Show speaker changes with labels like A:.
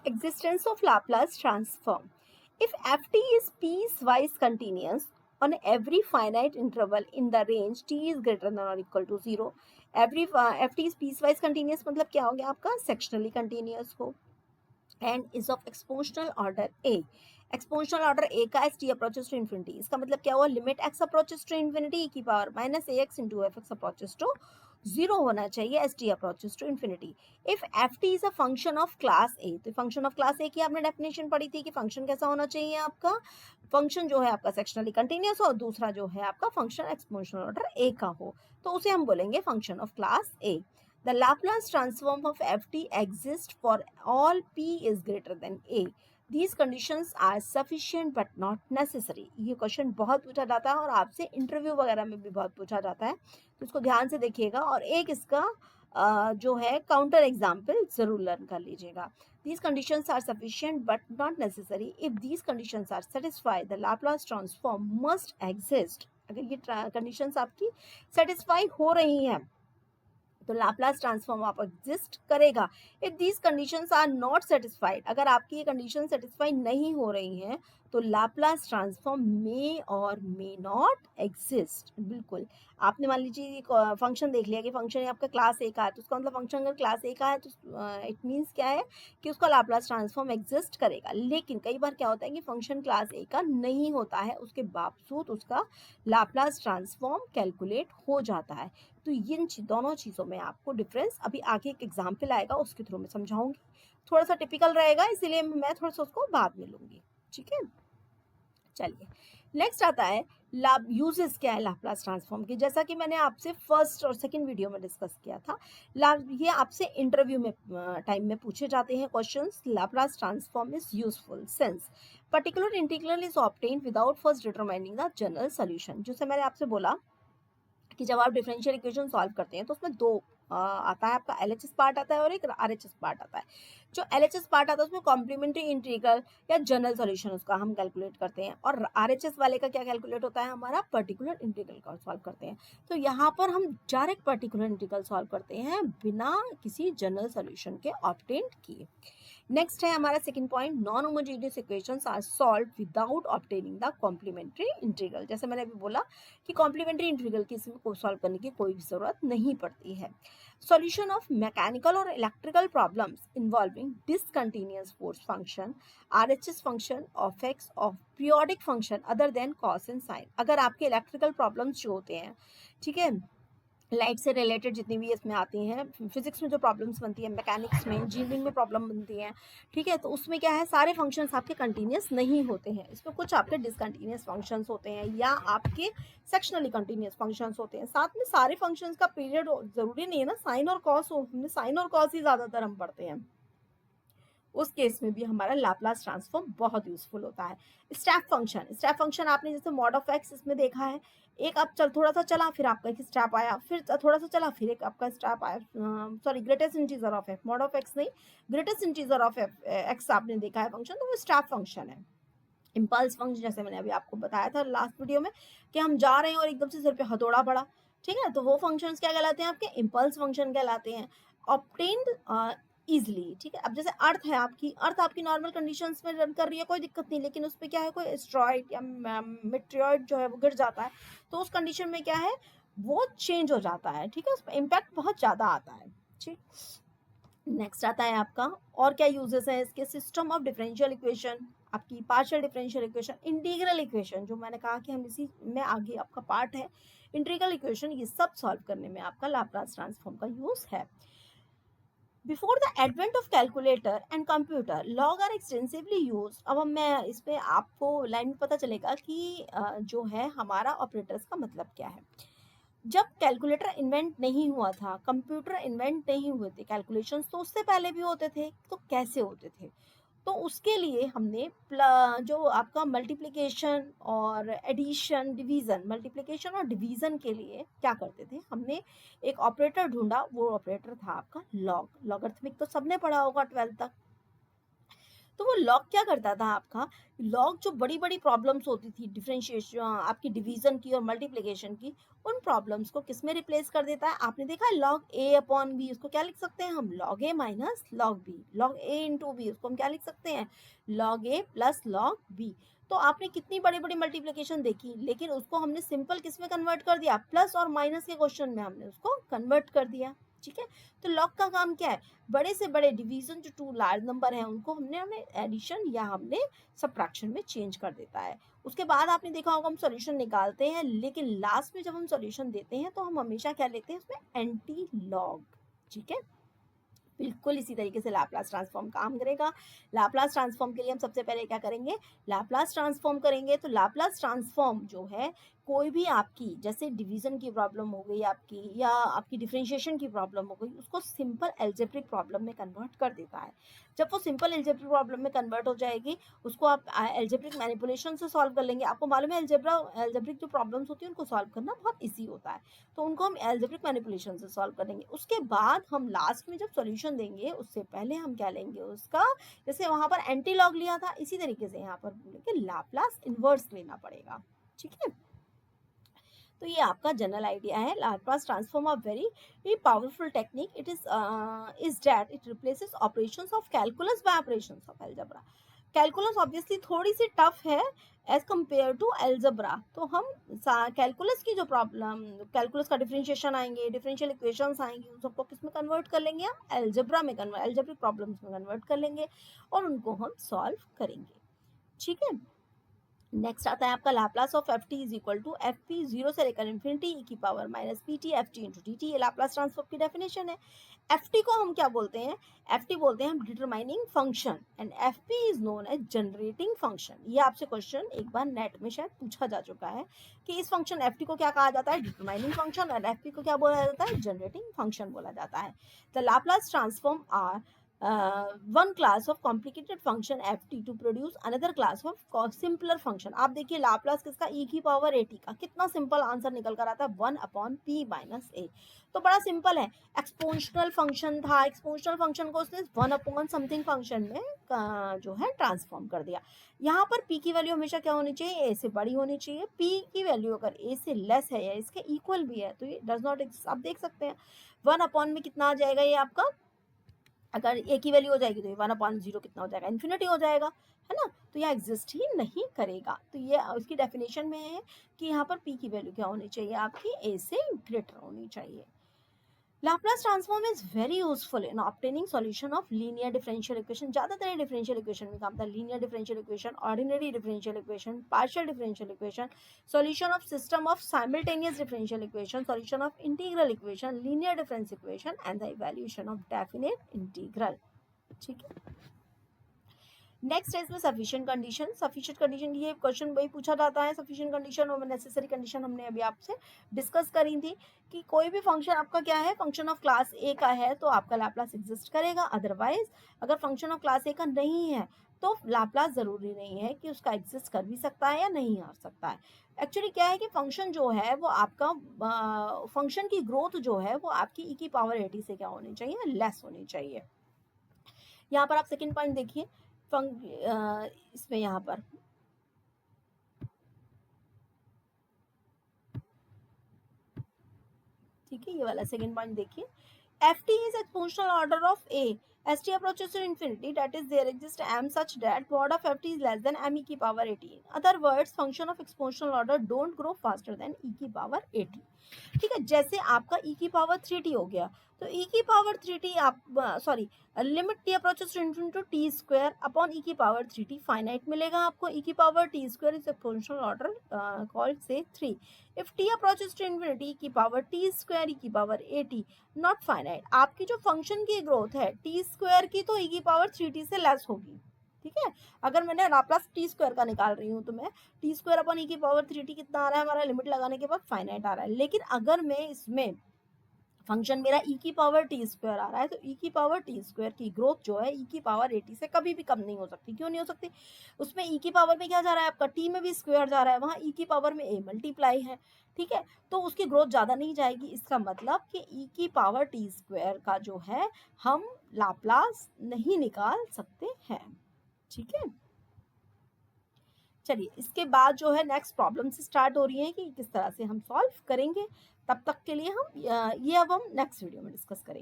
A: Existence of Laplace transform. If ft is piecewise continuous on every finite interval in the range t is greater than or equal to 0, every ft is piecewise continuous मतलब क्या हो गया आपका sectionally continuous हो and is of exponential order a. Exponential order a का as t approaches to infinity, इसका मतलब क्या हुआ, limit x approaches to infinity e की power minus ax into fx approaches to 0 होना चाहिए as t approaches to infinity. if ft is a function of class a, तो function of class a की आपने डेफिनेशन पढ़ी थी कि function कैसा होना चाहिए आपका, फंक्शन जो है आपका सेक्शनली कंटिन्यूअस और दूसरा जो है आपका फंक्शन एक्सपोनेंशियल ऑर्डर a का हो, तो उसे हम बोलेंगे function of class a. The Laplace transform of ft exists for all p is greater than a. These conditions are sufficient but not necessary. ये क्वेश्चन बहुत पूछा जाता है और आपसे इंटरव्यू वगैरह में भी बहुत पूछा जाता है, तो इसको ध्यान से देखिएगा और एक इसका जो है काउंटर एग्जाम्पल जरूर लर्न कर लीजिएगा. These conditions are sufficient but not necessary. If these conditions are satisfied, the Laplace transform must exist. अगर ये कंडीशंस आपकी सेटिस्फाई हो रही हैं तो लाप्लास ट्रांसफॉर्म आप एग्जिस्ट करेगा. If these conditions are not satisfied, अगर आपकी ये कंडीशन सेटिस्फाई नहीं हो रही हैं तो लाप्लास ट्रांसफॉर्म मे और मे नॉट एग्जिस्ट. बिल्कुल, आपने मान लीजिए फंक्शन देख लिया कि फंक्शन आपका क्लास ए का है, तो उसका मतलब फंक्शन अगर क्लास ए का है तो इट मीन्स क्या है कि उसका लाप्लास ट्रांसफॉर्म एग्जिस्ट करेगा. लेकिन कई बार क्या होता है कि फंक्शन क्लास ए का नहीं होता है, उसके बावजूद उसका लाप्लास ट्रांसफॉर्म कैलकुलेट हो जाता है. तो इन दोनों चीज़ों में आपको डिफरेंस अभी आगे एक एग्जाम्पल आएगा उसके थ्रू मैं समझाऊंगी. थोड़ा सा टिपिकल रहेगा इसीलिए मैं थोड़ा सा उसको बाद में लूंगी. ठीक है, चलिए नेक्स्ट आता है लाभ यूजेस क्या है लाप्लास ट्रांसफॉर्म की. जैसा कि मैंने आपसे फर्स्ट और सेकंड वीडियो में डिस्कस किया था, ये आपसे इंटरव्यू में टाइम में पूछे जाते हैं questions. Laplace transform is useful since particular integral is obtained without first determining the general solution. जैसे मैंने आपसे बोला कि जब आप डिफरेंशियल इक्वेशन सॉल्व करते हैं तो उसमें दो आता है आपका एलएचएस पार्ट आता है और एक आरएचएस पार्ट आता है. जो एलएचएस पार्ट आता है उसमें कॉम्प्लीमेंट्री इंटीग्रल या जनरल सॉल्यूशन उसका हम कैलकुलेट करते हैं और आरएचएस वाले का क्या कैलकुलेट होता है, हमारा पर्टिकुलर इंटीग्रल का सॉल्व करते हैं. तो यहाँ पर हम डायरेक्ट पर्टिकुलर इंटीग्रल सॉल्व करते हैं बिना किसी जनरल सॉल्यूशन के ऑब्टेन किए. नेक्स्ट है हमारा second point, non homogeneous equations are solved without obtaining the complementary integral. जैसे मैंने अभी बोला कि कॉम्प्लीमेंट्री इंटीग्रल की इसमें को सॉल्व करने की कोई भी जरूरत नहीं पड़ती है. सॉल्यूशन ऑफ मैकेनिकल और electrical problems involving discontinuous force function, RHS function of x of periodic function other than cos and sine. अगर आपके इलेक्ट्रिकल प्रॉब्लम्स जो होते हैं, ठीक है, लाइट से रिलेटेड जितनी भी इसमें आती हैं, फिजिक्स में जो प्रॉब्लम्स बनती है, मैकेनिक्स में, इंजीनियरिंग में प्रॉब्लम बनती है, ठीक है, तो उसमें क्या है सारे फंक्शंस आपके कंटिन्यूस नहीं होते हैं. इसमें कुछ आपके डिसकंटिन्यूस फंक्शंस होते हैं या आपके सेक्शनली कंटिन्यूस फंक्शंस होते हैं. साथ में सारे फंक्शंस का पीरियड जरूरी नहीं है ना साइन और कॉस हो, साइन और कॉस ही ज़्यादातर हम पढ़ते हैं. उस केस में भी हमारा लाप्लास ट्रांसफॉर्म बहुत यूजफुल होता है. स्टेप फंक्शन आपने जैसे मॉड ऑफ एक्स इसमें देखा है, एक आप चल थोड़ा सा चला फिर आपका एक स्टेप आया, फिर थोड़ा सा चला फिर एक आपका स्टेप आया, sorry greatest integer of x, mod of x नहीं, ग्रेटेस्ट इंटीजर ऑफ एक्स आपने देखा है फंक्शन, तो वो स्टेप फंक्शन है. इम्पल्स फंक्शन जैसे मैंने अभी आपको बताया था लास्ट वीडियो में कि हम जा रहे हैं और एकदम से सिर पे हथौड़ा पड़ा, ठीक है, तो वो फंक्शंस क्या कहलाते हैं, आपके इम्पल्स फंक्शन कहलाते हैं. ऑब्टेन्ड इजिली, ठीक है. अब जैसे अर्थ है, अर्थ आपकी नॉर्मल कंडीशंस में रन कर रही है, कोई दिक्कत नहीं, लेकिन उस पर क्या है, कोई एस्ट्रॉइड या मेटेरॉइड जो है वो गिर जाता है, तो उस कंडीशन में क्या है वो चेंज हो जाता है, ठीक है, उस पर इम्पैक्ट बहुत ज़्यादा आता है. ठीक, नेक्स्ट आता है आपका और क्या यूजेस है इसके, सिस्टम ऑफ डिफरेंशियल इक्वेशन, आपकी partial differential equation, integral equation, जो मैंने कहा कि हम इसी में आगे आपका पार्ट है इंटीग्रल इक्वेशन, ये सब सॉल्व करने में आपका लाप्लास ट्रांसफॉर्म का यूज है. Before the advent of calculator and computer log are extensively use. अब हम मैं इस पे आपको लाइन में पता चलेगा कि जो है हमारा ऑपरेटर्स का मतलब क्या है. जब कैलकुलेटर इन्वेंट नहीं हुआ था, कंप्यूटर इन्वेंट नहीं हुए थे, कैलकुलेशंस तो उससे पहले भी होते थे, तो कैसे होते थे, तो उसके लिए हमने जो आपका मल्टीप्लिकेशन और एडिशन डिवीज़न, मल्टीप्लिकेशन और डिवीज़न के लिए क्या करते थे, हमने एक ऑपरेटर ढूंढा, वो ऑपरेटर था आपका लॉग. लॉगरिथमिक तो सबने पढ़ा होगा 12th तक. तो वो लॉग क्या करता था आपका, लॉग जो बड़ी बड़ी प्रॉब्लम्स होती थी डिफरेंशिएशन आपकी डिवीजन की और मल्टीप्लिकेशन की, उन प्रॉब्लम्स को किस में रिप्लेस कर देता है, आपने देखा है लॉग ए अपॉन बी, उसको क्या लिख सकते हैं हम, लॉग ए माइनस लॉग बी, लॉग ए इंटू बी, उसको हम क्या लिख सकते हैं, लॉग ए प्लस लॉग बी। तो आपने कितनी बड़ी बड़ी मल्टीप्लिकेशन देखी, लेकिन उसको हमने सिंपल किस में कन्वर्ट कर दिया, प्लस और माइनस के क्वेश्चन में हमने उसको कन्वर्ट कर दिया। ठीक है, तो लॉग का काम क्या है, बड़े से बड़े डिवीजन जो टू लार्ज नंबर है उनको हमने एडिशन या हमने सब्ट्रैक्शन में चेंज कर देता है। उसके बाद आपने देखा होगा हम सॉल्यूशन निकालते हैं, लेकिन लास्ट में जब हम सॉल्यूशन देते हैं तो हम हमेशा क्या लेते हैं उसमें एंटी लॉग। ठीक है, बिल्कुल इसी तरीके से लाप्लास ट्रांसफॉर्म काम करेगा। लाप्लास ट्रांसफॉर्म के लिए हम सबसे पहले क्या करेंगे, लाप्लास ट्रांसफॉर्म करेंगे। तो लाप्लास ट्रांसफॉर्म जो है, कोई भी आपकी जैसे डिवीजन की प्रॉब्लम हो गई आपकी, या आपकी डिफरेंशिएशन की प्रॉब्लम हो गई, उसको सिंपल एल्जेब्रिक प्रॉब्लम में कन्वर्ट कर देता है। जब वो सिंपल एल्जेब्रिक प्रॉब्लम में कन्वर्ट हो जाएगी, उसको आप एल्जेब्रिक मैनिपुलेशन से सॉल्व कर लेंगे। आपको मालूम है एल्जेब्रिक जो प्रॉब्लम्स होती है उनको सॉल्व करना बहुत ईजी होता है, तो उनको हम एल्जेब्रिक मैनिपुलेशन से सॉल्व करेंगे। उसके बाद हम लास्ट में जब सॉल्यूशन देंगे, उससे पहले हम क्या लेंगे उसका, जैसे वहां पर एंटी लॉग लिया था, इसी तरीके से यहाँ पर लाप्लास इनवर्स लेना पड़ेगा। ठीक है, तो ये आपका जनरल आइडिया है। Laplace transform a very powerful technique, it is that it replaces operations of calculus by operations of algebra. Calculus obviously थोड़ी सी टफ है एज कंपेयर टू अलजेब्रा। तो हम कैलकुलस की जो प्रॉब्लम, कैलकुलस का डिफरेंशिएशन आएंगे, डिफरेंशियल इक्वेशंस आएंगे, उन सबको किस में कन्वर्ट कर लेंगे, हम अलजेब्रा में कन्वर्ट, अलजेब्रिक प्रॉब्लम्स में कन्वर्ट कर लेंगे और उनको हम सॉल्व करेंगे। ठीक है, नेक्स्ट आता है आपका Laplace of f t is equal to f p zero से लेकर इन्फिनिटी ई की power minus p t f t into d t. ये लाप्लास ट्रांसफॉर्म की डेफिनेशन है। एफ टी को हम क्या बोलते हैं, एफ टी बोलते हैं हम determining function, and f p is known as generating function. ये आपसे क्वेश्चन एक बार नेट में शायद पूछा जा चुका है कि इस फंक्शन एफ टी को क्या कहा जाता है, डिटरमाइनिंग फंक्शन, और एफ पी को क्या बोला जाता है, जनरेटिंग फंक्शन बोला जाता है। The Laplace transform are one class of complicated function ft to produce another class of simpler function। आप देखिए लाप्लास किसका, e की पावर at का, कितना सिंपल आंसर निकल कर आता है, 1 अपॉन p माइनस a। तो बड़ा सिंपल है। एक्सपोनेंशियल फंक्शन था, एक्सपोनेंशियल फंक्शन को उसने 1 अपॉन समथिंग फंक्शन में जो है ट्रांसफॉर्म कर दिया। यहाँ पर p की वैल्यू हमेशा क्या होनी चाहिए, a से बड़ी होनी चाहिए। p की वैल्यू अगर a से लेस है या इसके इक्वल भी है तो ये डज नॉट एग्जिस्ट। आप देख सकते हैं 1 अपॉन में कितना आ जाएगा, ये आपका अगर ए की वैल्यू हो जाएगी तो 1/0 कितना हो जाएगा, इन्फिनिटी हो जाएगा, है ना। तो यह एग्जिस्ट ही नहीं करेगा। तो ये उसकी डेफिनेशन में है कि यहाँ पर पी की वैल्यू क्या होनी चाहिए, आपकी ए से ग्रेटर होनी चाहिए। Laplace transform is very useful in obtaining solution of linear differential equation. ज्यादातर डिफरेंशियल इक्वेशन में काम था, linear differential equation, ordinary differential equation, partial differential equation, solution of system of simultaneous differential equation, solution of integral equation, linear difference equation and the evaluation of definite integral. ठीक है, next है इसमें sufficient condition. Sufficient condition ये question वही पूछा जाता है, sufficient condition और नेसेसरी कंडीशन हमने अभी आपसे डिस्कस करी थी कि कोई भी फंक्शन आपका क्या है, फंक्शन ऑफ क्लास ए का है तो आपका लाप्लास एग्जिस्ट करेगा, अदरवाइज अगर फंक्शन ऑफ क्लास ए का नहीं है तो लाप्लास जरूरी नहीं है कि उसका एग्जिस्ट कर भी सकता है या नहीं आ सकता है। एक्चुअली क्या है कि फंक्शन जो है वो आपका फंक्शन की ग्रोथ जो है वो आपकी ई की पावर 80 से क्या होनी चाहिए, लेस होनी चाहिए। यहाँ पर आप सेकेंड पॉइंट देखिए, इसमें यहाँ पर ठीक है, ये वाला सेकेंड पॉइंट देखिए, F t is exponential order of A as t approaches to infinity, that is there exists m such that mod of ft is less than m e की power 80। in other words function of exponential order don't grow faster than e की power 80। ठीक है, जैसे आपका e की power 3t हो गया तो e की पावर 3t आप sorry limit t approaches to infinity t square upon e की पावर 3t फाइनाइट मिलेगा आपको। e की पावर t स्क्वायर इज एक्सपोनेंशियल ऑर्डर कॉल्ड से 3। If t approaches to infinity की पावर t स्क्वायर e की power 80 not finite. आपकी जो फंक्शन की ग्रोथ है t स्क्वायर की तो e की पावर 3t से लेस होगी। ठीक है, अगर मैंने लाप्लास टी स्क्वायर का निकाल रही हूँ तो मैं टी स्क्वायर अपॉन ई की पावर 3t कितना आ रहा है हमारा, लिमिट लगाने के बाद फाइनाइट आ रहा है। लेकिन अगर मैं इसमें फंक्शन मेरा e की पावर टी स्क्वायर आ रहा है तो e की पावर टी स्क्वायर की ग्रोथ जो है e की पावर 80 से कभी भी कम नहीं हो सकती। क्यों नहीं हो सकती, उसमें e की पावर में क्या जा रहा है आपका, t में भी स्क्वायर जा रहा है, वहाँ e की पावर में a मल्टीप्लाई है। ठीक है, तो उसकी ग्रोथ ज़्यादा नहीं जाएगी। इसका मतलब कि e की पावर टी स्क्वायर का जो है हम लाप्लास नहीं निकाल सकते हैं। ठीक है। चलिए इसके बाद जो है नेक्स्ट प्रॉब्लम से स्टार्ट हो रही है कि किस तरह से हम सॉल्व करेंगे। तब तक के लिए हम ये अब हम नेक्स्ट वीडियो में डिस्कस करेंगे।